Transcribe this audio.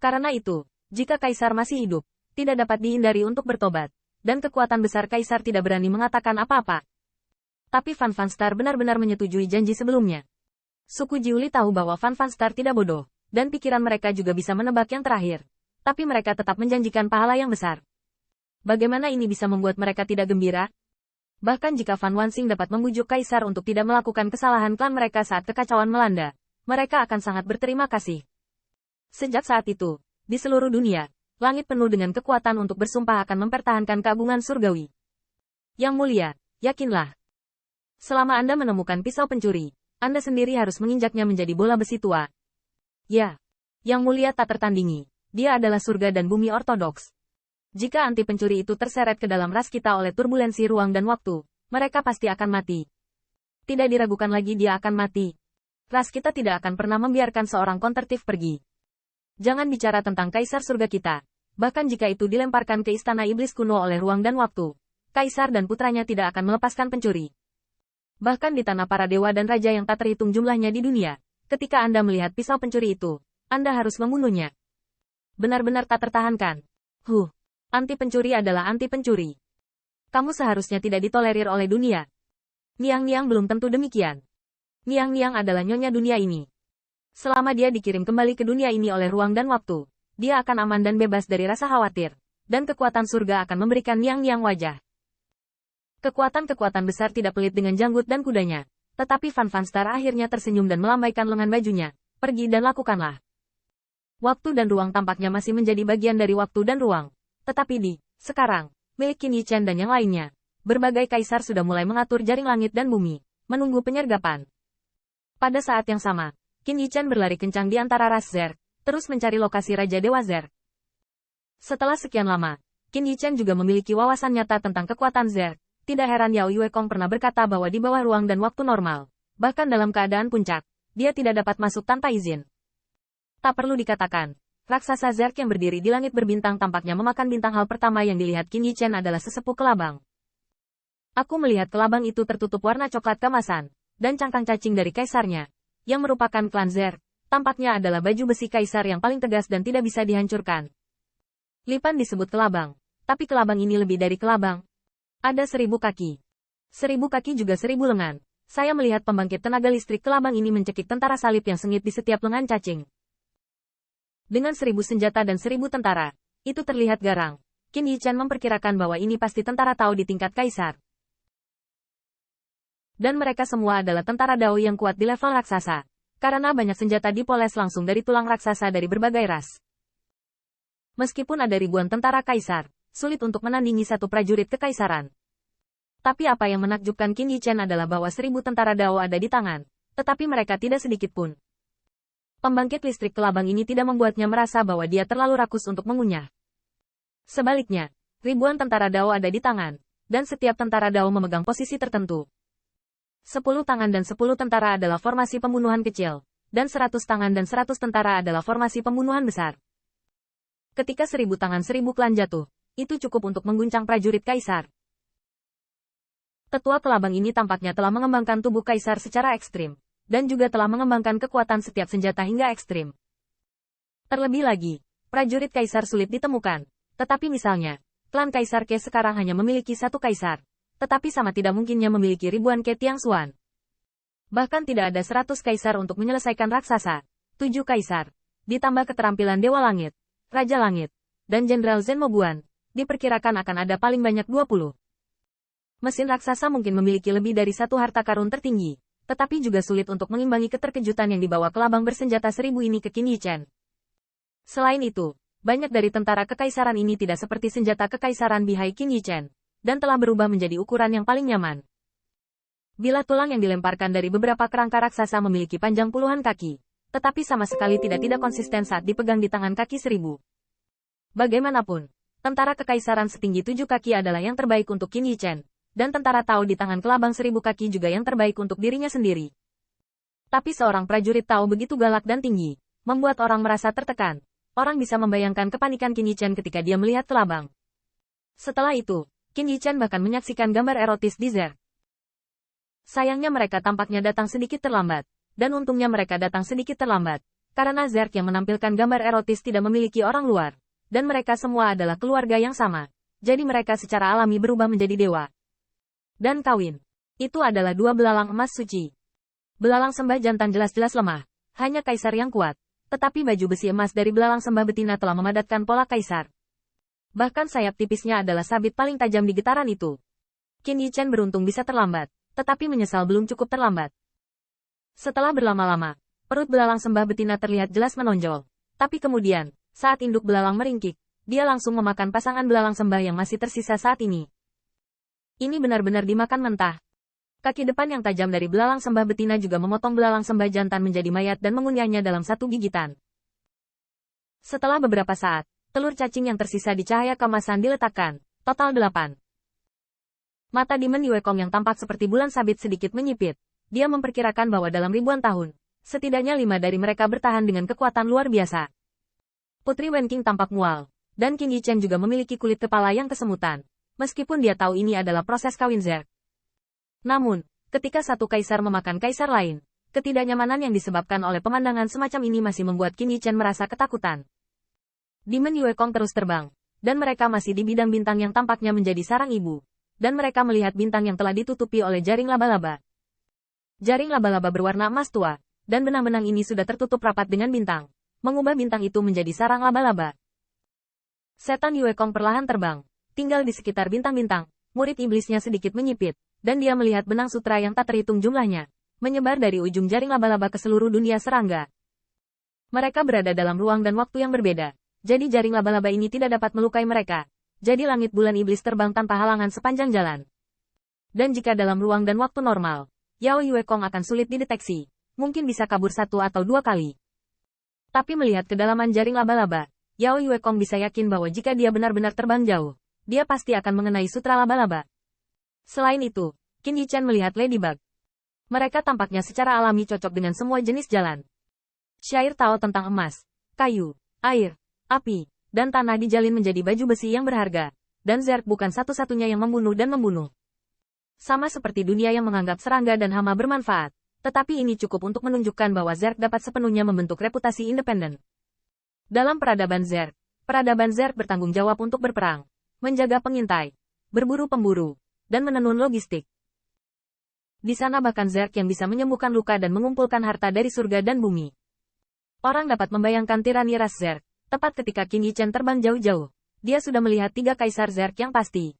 Karena itu, jika Kaisar masih hidup, tidak dapat dihindari untuk bertobat, dan kekuatan besar Kaisar tidak berani mengatakan apa-apa. Tapi Van Van Star benar-benar menyetujui janji sebelumnya. Suku Jiuli tahu bahwa Van Van Star tidak bodoh, dan pikiran mereka juga bisa menebak yang terakhir. Tapi mereka tetap menjanjikan pahala yang besar. Bagaimana ini bisa membuat mereka tidak gembira? Bahkan jika Van Wansing dapat membujuk Kaisar untuk tidak melakukan kesalahan klan mereka saat kekacauan melanda, mereka akan sangat berterima kasih. Sejak saat itu, di seluruh dunia, langit penuh dengan kekuatan untuk bersumpah akan mempertahankan keagungan surgawi. Yang mulia, yakinlah. Selama Anda menemukan pisau pencuri, Anda sendiri harus menginjaknya menjadi bola besi tua. Ya, yang mulia tak tertandingi, dia adalah surga dan bumi ortodoks. Jika anti pencuri itu terseret ke dalam ras kita oleh turbulensi ruang dan waktu, mereka pasti akan mati. Tidak diragukan lagi dia akan mati. Ras kita tidak akan pernah membiarkan seorang kontertif pergi. Jangan bicara tentang Kaisar surga kita. Bahkan jika itu dilemparkan ke istana iblis kuno oleh ruang dan waktu, Kaisar dan putranya tidak akan melepaskan pencuri. Bahkan di tanah para dewa dan raja yang tak terhitung jumlahnya di dunia, ketika Anda melihat pisau pencuri itu, Anda harus membunuhnya. Benar-benar tak tertahankan. Anti pencuri adalah anti pencuri. Kamu seharusnya tidak ditolerir oleh dunia. Niang-Niang belum tentu demikian. Niang-Niang adalah nyonya dunia ini. Selama dia dikirim kembali ke dunia ini oleh ruang dan waktu, dia akan aman dan bebas dari rasa khawatir, dan kekuatan surga akan memberikan Niang-Niang wajah. Kekuatan-kekuatan besar tidak pelit dengan janggut dan kudanya, tetapi Van Van Star akhirnya tersenyum dan melambaikan lengan bajunya. Pergi dan lakukanlah. Waktu dan ruang tampaknya masih menjadi bagian dari waktu dan ruang. Tetapi sekarang, milik Qin Yichen dan yang lainnya, berbagai kaisar sudah mulai mengatur jaring langit dan bumi, menunggu penyergapan. Pada saat yang sama, Qin Yichen berlari kencang di antara ras Zer, terus mencari lokasi Raja Dewa Zer. Setelah sekian lama, Qin Yichen juga memiliki wawasan nyata tentang kekuatan Zer. Tidak heran Yao Yuekong pernah berkata bahwa di bawah ruang dan waktu normal, bahkan dalam keadaan puncak, dia tidak dapat masuk tanpa izin. Tak perlu dikatakan, raksasa Zerg yang berdiri di langit berbintang tampaknya memakan bintang. Hal pertama yang dilihat Qin Yichen adalah sesepuh kelabang. Aku melihat kelabang itu tertutup warna coklat keemasan, dan cangkang cacing dari kaisarnya, yang merupakan klan Zerg, tampaknya adalah baju besi kaisar yang paling tegas dan tidak bisa dihancurkan. Lipan disebut kelabang, tapi kelabang ini lebih dari kelabang. Ada 1000 kaki. 1000 kaki juga 1000 lengan. Saya melihat pembangkit tenaga listrik kelabang ini mencekik tentara salib yang sengit di setiap lengan cacing. Dengan 1000 senjata dan 1000 tentara, itu terlihat garang. Qin Yichen memperkirakan bahwa ini pasti tentara Tao di tingkat kaisar. Dan mereka semua adalah tentara Dao yang kuat di level raksasa, karena banyak senjata dipoles langsung dari tulang raksasa dari berbagai ras. Meskipun ada ribuan tentara kaisar, sulit untuk menandingi satu prajurit kekaisaran. Tapi apa yang menakjubkan Qin Yichen adalah bahwa 1000 tentara Dao ada di tangan, tetapi mereka tidak sedikit pun. Pembangkit listrik kelabang ini tidak membuatnya merasa bahwa dia terlalu rakus untuk mengunyah. Sebaliknya, ribuan tentara Dao ada di tangan, dan setiap tentara Dao memegang posisi tertentu. 10 tangan dan 10 tentara adalah formasi pembunuhan kecil, dan 100 tangan dan 100 tentara adalah formasi pembunuhan besar. Ketika 1000 tangan 1000 klan jatuh, itu cukup untuk mengguncang prajurit kaisar. Tetua kelabang ini tampaknya telah mengembangkan tubuh kaisar secara ekstrim, dan juga telah mengembangkan kekuatan setiap senjata hingga ekstrim. Terlebih lagi, prajurit kaisar sulit ditemukan, tetapi misalnya, klan Kaisar Ke sekarang hanya memiliki satu kaisar, tetapi sama tidak mungkinnya memiliki ribuan Ke Tiangxuan. Bahkan tidak ada 100 kaisar untuk menyelesaikan raksasa, 7 kaisar, ditambah keterampilan Dewa Langit, Raja Langit, dan Jenderal Zhen Mobuan. Diperkirakan akan ada paling banyak 20. Mesin raksasa mungkin memiliki lebih dari satu harta karun tertinggi, tetapi juga sulit untuk mengimbangi keterkejutan yang dibawa kelabang bersenjata 1000 ini ke Qin Yichen. Selain itu, banyak dari tentara kekaisaran ini tidak seperti senjata kekaisaran Bihai Qin Yichen, dan telah berubah menjadi ukuran yang paling nyaman. Bila tulang yang dilemparkan dari beberapa kerangka raksasa memiliki panjang puluhan kaki, tetapi sama sekali tidak konsisten saat dipegang di tangan kaki 1000. Bagaimanapun, tentara kekaisaran setinggi 7 kaki adalah yang terbaik untuk Qin Yichen, dan tentara Tao di tangan kelabang 1000 kaki juga yang terbaik untuk dirinya sendiri. Tapi seorang prajurit Tao begitu galak dan tinggi, membuat orang merasa tertekan. Orang bisa membayangkan kepanikan Qin Yichen ketika dia melihat kelabang. Setelah itu, Qin Yichen bahkan menyaksikan gambar erotis di Zer. Sayangnya mereka tampaknya datang sedikit terlambat, dan untungnya mereka datang sedikit terlambat, Karena Zerg yang menampilkan gambar erotis tidak memiliki orang luar, dan mereka semua adalah keluarga yang sama. Jadi mereka secara alami berubah menjadi dewa. Dan kawin. Itu adalah dua belalang emas suci. Belalang sembah jantan jelas-jelas lemah. Hanya kaisar yang kuat. Tetapi baju besi emas dari belalang sembah betina telah memadatkan pola kaisar. Bahkan sayap tipisnya adalah sabit paling tajam di getaran itu. Qin Yichen beruntung bisa terlambat, tetapi menyesal belum cukup terlambat. Setelah berlama-lama, perut belalang sembah betina terlihat jelas menonjol. Tapi kemudian, saat induk belalang meringkik, dia langsung memakan pasangan belalang sembah yang masih tersisa saat ini. Ini benar-benar dimakan mentah. Kaki depan yang tajam dari belalang sembah betina juga memotong belalang sembah jantan menjadi mayat dan mengunyahnya dalam satu gigitan. Setelah beberapa saat, telur cacing yang tersisa di cahaya kemasan diletakkan, total 8. Mata Demon Yue Kong yang tampak seperti bulan sabit sedikit menyipit. Dia memperkirakan bahwa dalam ribuan tahun, setidaknya 5 dari mereka bertahan dengan kekuatan luar biasa. Putri Wenqing tampak mual, dan Qin Yichen juga memiliki kulit kepala yang kesemutan, meskipun dia tahu ini adalah proses kawin Zerg. Namun, ketika satu kaisar memakan kaisar lain, ketidaknyamanan yang disebabkan oleh pemandangan semacam ini masih membuat Qin Yichen merasa ketakutan. Demon Yue Kong terus terbang, dan mereka masih di bidang bintang yang tampaknya menjadi sarang ibu, dan mereka melihat bintang yang telah ditutupi oleh jaring laba-laba. Jaring laba-laba berwarna emas tua, dan benang-benang ini sudah tertutup rapat dengan bintang, mengubah bintang itu menjadi sarang laba-laba. Setan Yue Kong perlahan terbang, tinggal di sekitar bintang-bintang, murid iblisnya sedikit menyipit, dan dia melihat benang sutra yang tak terhitung jumlahnya, menyebar dari ujung jaring laba-laba ke seluruh dunia serangga. Mereka berada dalam ruang dan waktu yang berbeda, jadi jaring laba-laba ini tidak dapat melukai mereka, jadi langit bulan iblis terbang tanpa halangan sepanjang jalan. Dan jika dalam ruang dan waktu normal, Yao Yue Kong akan sulit dideteksi, mungkin bisa kabur 1 atau 2 kali. Tapi melihat kedalaman jaring laba-laba, Yao Yue Kong bisa yakin bahwa jika dia benar-benar terbang jauh, dia pasti akan mengenai sutra laba-laba. Selain itu, Qin Yichen melihat Ladybug. Mereka tampaknya secara alami cocok dengan semua jenis jalan. Syair Tao tentang emas, kayu, air, api, dan tanah dijalin menjadi baju besi yang berharga, dan Zerg bukan satu-satunya yang membunuh dan membunuh. Sama seperti dunia yang menganggap serangga dan hama bermanfaat, tetapi ini cukup untuk menunjukkan bahwa Zerg dapat sepenuhnya membentuk reputasi independen. Dalam peradaban Zerg bertanggung jawab untuk berperang, menjaga pengintai, berburu pemburu, dan menenun logistik. Di sana bahkan Zerg yang bisa menyembuhkan luka dan mengumpulkan harta dari surga dan bumi. Orang dapat membayangkan tirani ras Zerg, tepat ketika Qin Yichen terbang jauh-jauh. Dia sudah melihat 3 kaisar Zerg yang pasti.